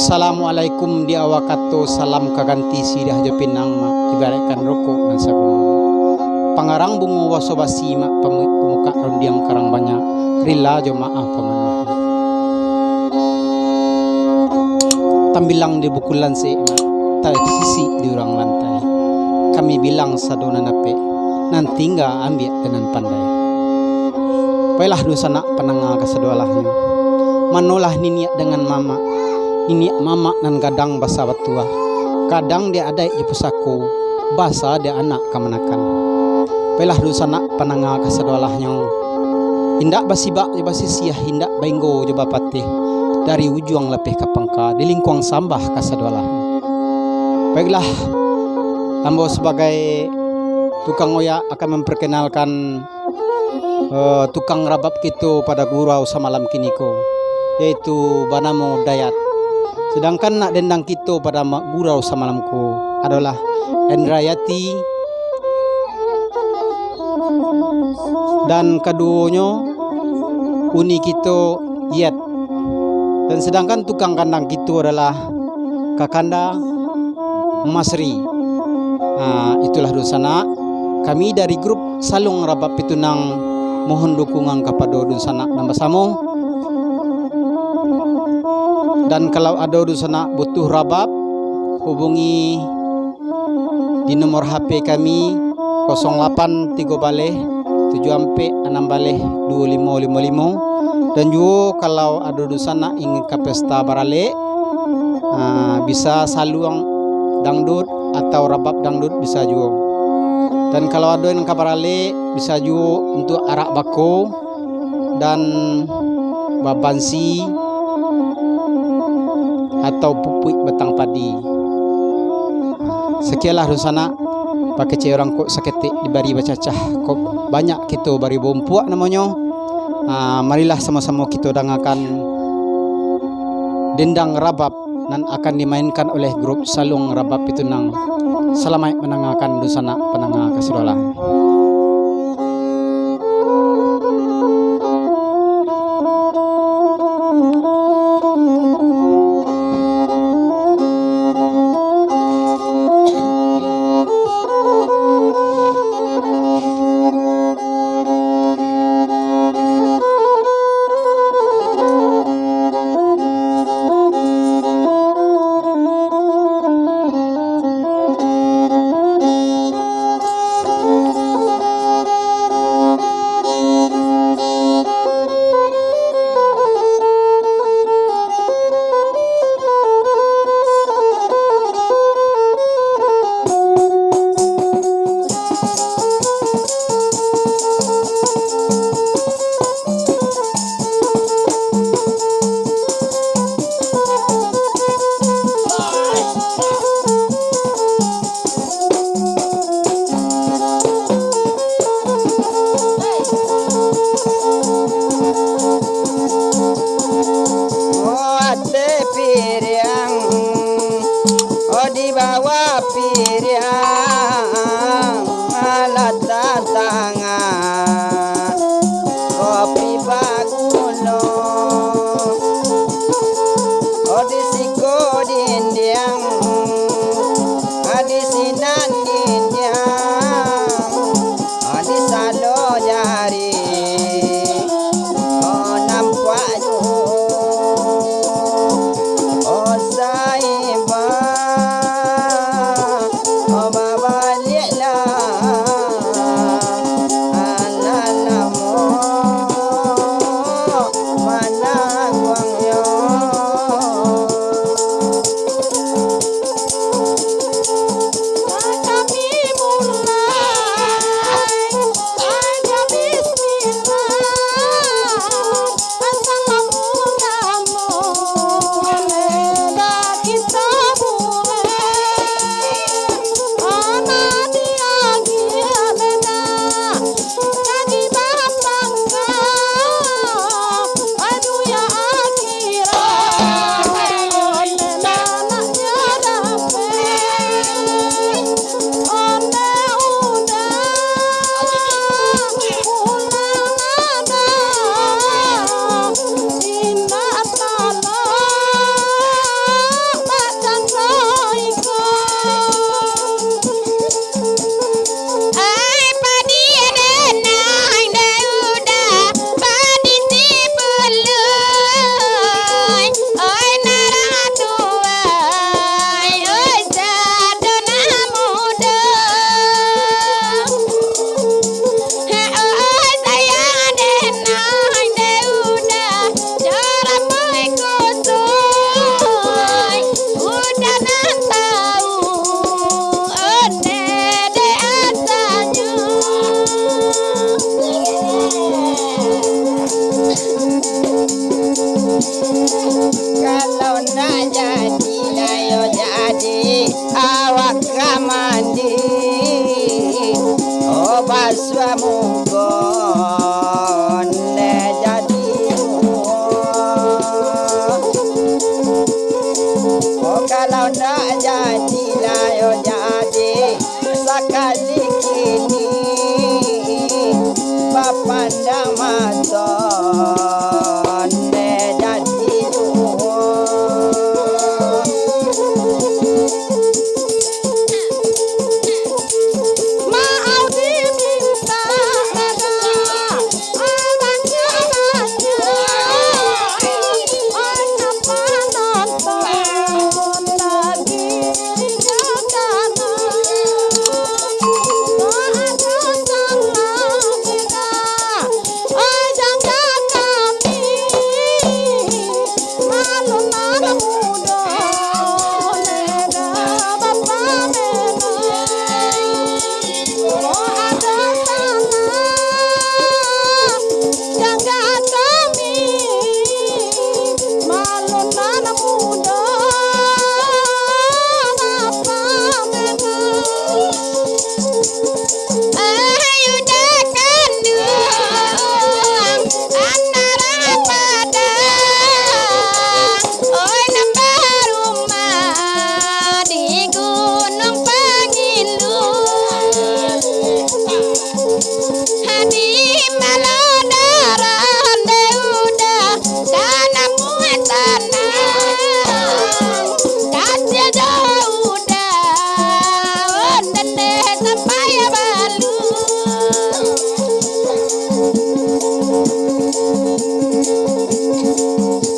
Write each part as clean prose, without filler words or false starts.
Assalamualaikum di awakato salam kaganti sirah jopinang ma ibaratkan rokok dan sagun pangarang bungu wasobasi ma pemuka rondiang karang banyak rila jo maaf pamanuh tambilang di bukulan se ma sisi di urang lantai kami bilang sadona nape nanti enggak ambil dengan pandai baiklah dosana penangga kesedualahnya manolah niniak dengan mama ini mama nan kadang basa batua kadang dia ada di pusaku basa dia anak kamanakan pelah dosana pananga kasadolahnya hindak basibak di basi sia hindak bainggo coba patih dari ujung lepeh ke pangka di lingkuang sambah kasadolahnya baiklah ambo sebagai tukang oya akan memperkenalkan tukang rabab kita pada gurau samalam kiniko yaitu Banamo Dayat. Sedangkan nak dendang kita pada gurau samalamku adalah Endrayati dan keduanya uni kita Yet. Dan sedangkan tukang kandang kita adalah Kakanda Masri. Itulah dosana kami dari grup Salung Rabab Pitunang mohon dukungan kepada dosana nambah samo. Dan kalau ada dosana butuh rabab hubungi di nomor HP kami 08 3 baleh 7 ampe 6 baleh 2555 dan juga kalau ada dosana ingin ke pesta barale bisa saluang dangdut atau rabab dangdut bisa juga. Dan kalau ada yang ke barale bisa juga untuk arak bako dan babansi atau pupuk batang padi. Sekianlah dosana pakai cai orang kok saketik dibari bacacah kok banyak kita bari bompuak namanya. Marilah sama-sama kita dengarkan dendang rabab dan akan dimainkan oleh grup Salung Rabab Pitunang. Selamat mendengarkan dosana penangga kesedolah. Di bawah piriang alat tangan kopi bagulo di siko dindiang di sinan dindiang di salo jari nampak oh saiba layo jadi sakali kini papandang maton ne jadi mau diminta abangnya banyak kenapa nonton lagi jangan ada salah kita jangan kami malu malu muda neda bapak neda ada salah jangan kami malu nana muda bapak neda ayo dekan duang antara padang oi nambah rumah di gunung Pangilung hadi maladaran udah karena muat tanah kasih jauh dah dan sampai balu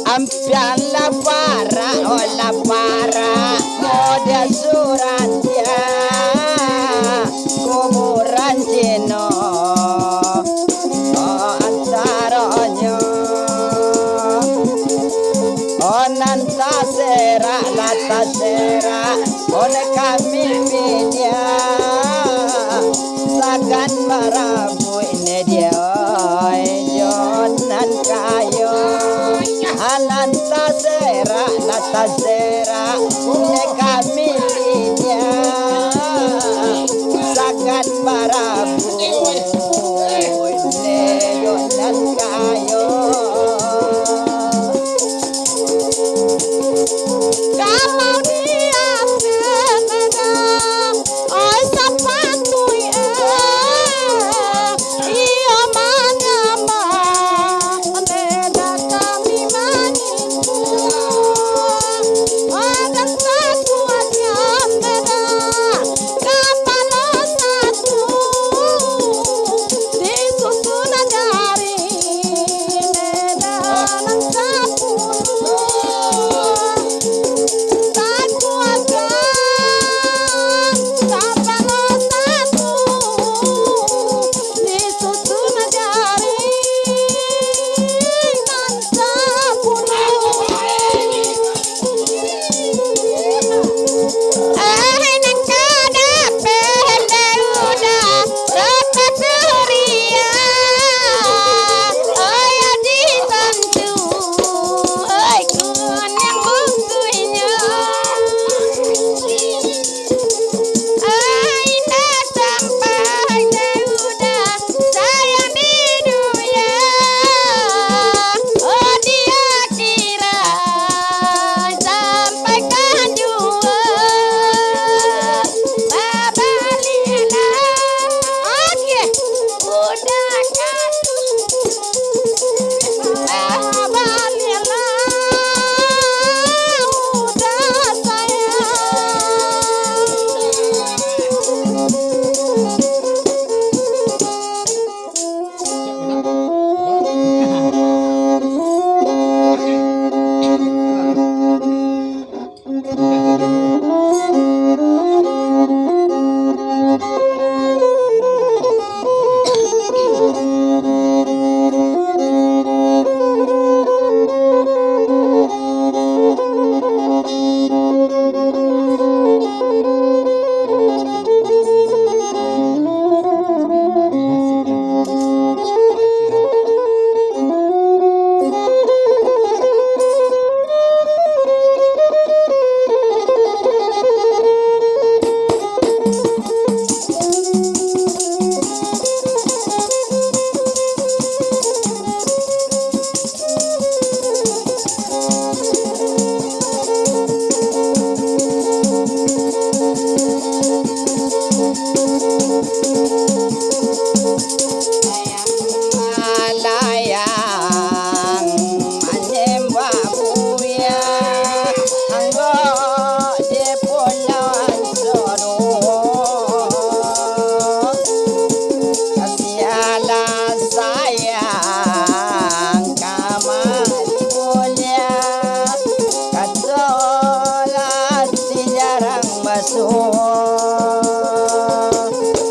ampian la para moda suratnya kuburan cino antaronyo onanta sera lata sera oleh kami media sakan marabu ini dia jonan kayo alanta sera lata sera oleh kami media sakan marabu ini jonan kayo kalau dia pegang oi sepatu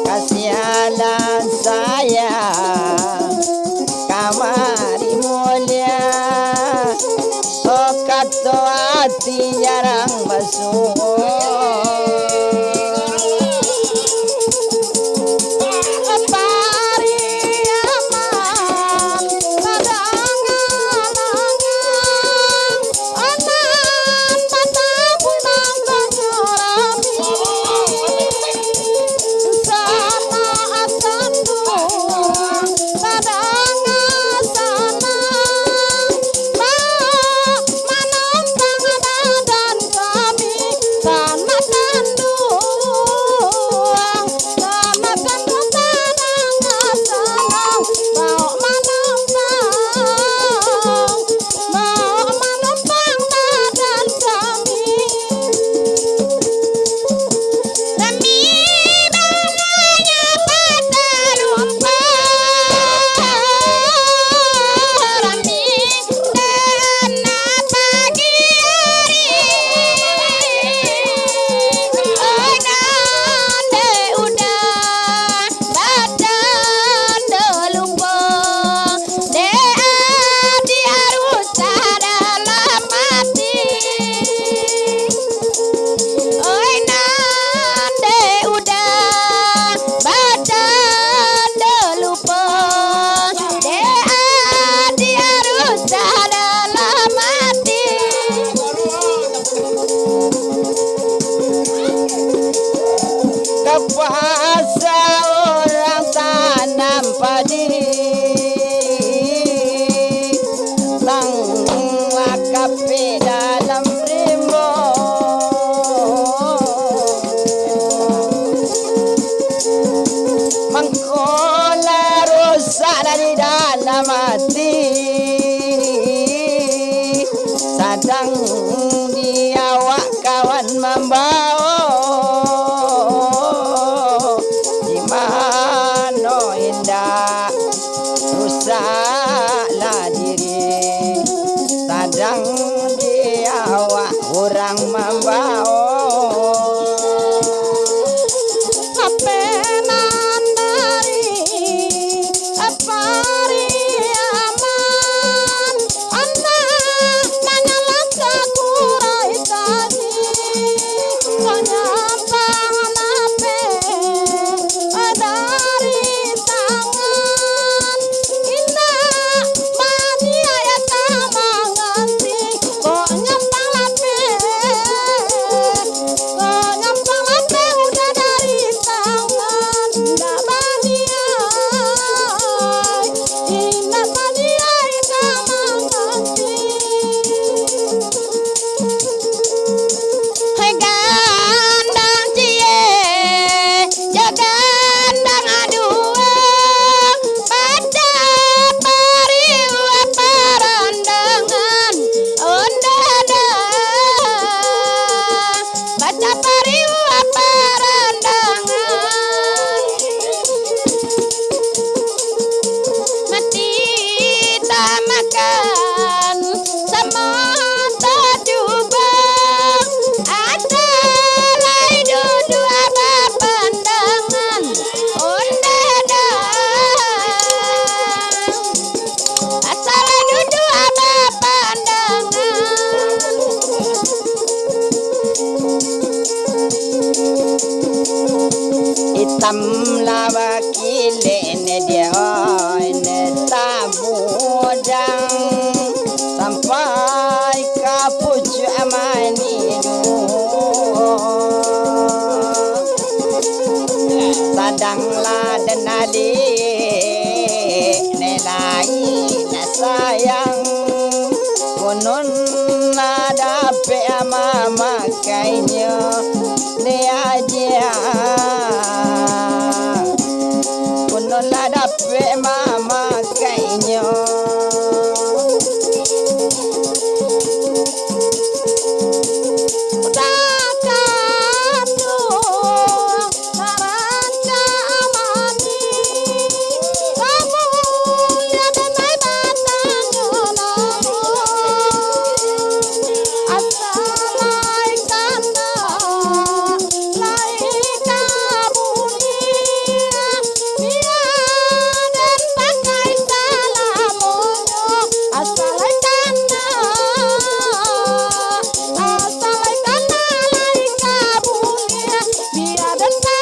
kasihalah saya kamari mulia. Oh kata hati jarang basuh. Kepasa orang tanam padi sang wakapi dalam rimbo. Mengkola rusak dari dalam hati sadang di awak kawan membawa. Rusaklah diri sadang diawak orang membawa. Apenan dari apari aman anda nanyalah sakurai tadi kanyapang nape dari tangan indah mania ya tamanganti kok nyampang lape udah dari tangan indah mania tamanganti. Hai gandang cie jagandang adua pada pariwa parandangan ondada pada pariwa parandangan mati tak makan sama tak coba ada lai duduk apa pandangan ondada asal duduk apa pandangan. Hitam lava kile ne dia ne tabudang sampai kapucu amani sadanglah denali nelai na sayang konon ada pe mama kainya ne aja konon ada pe mama kainya. Assalamualaikum. dosa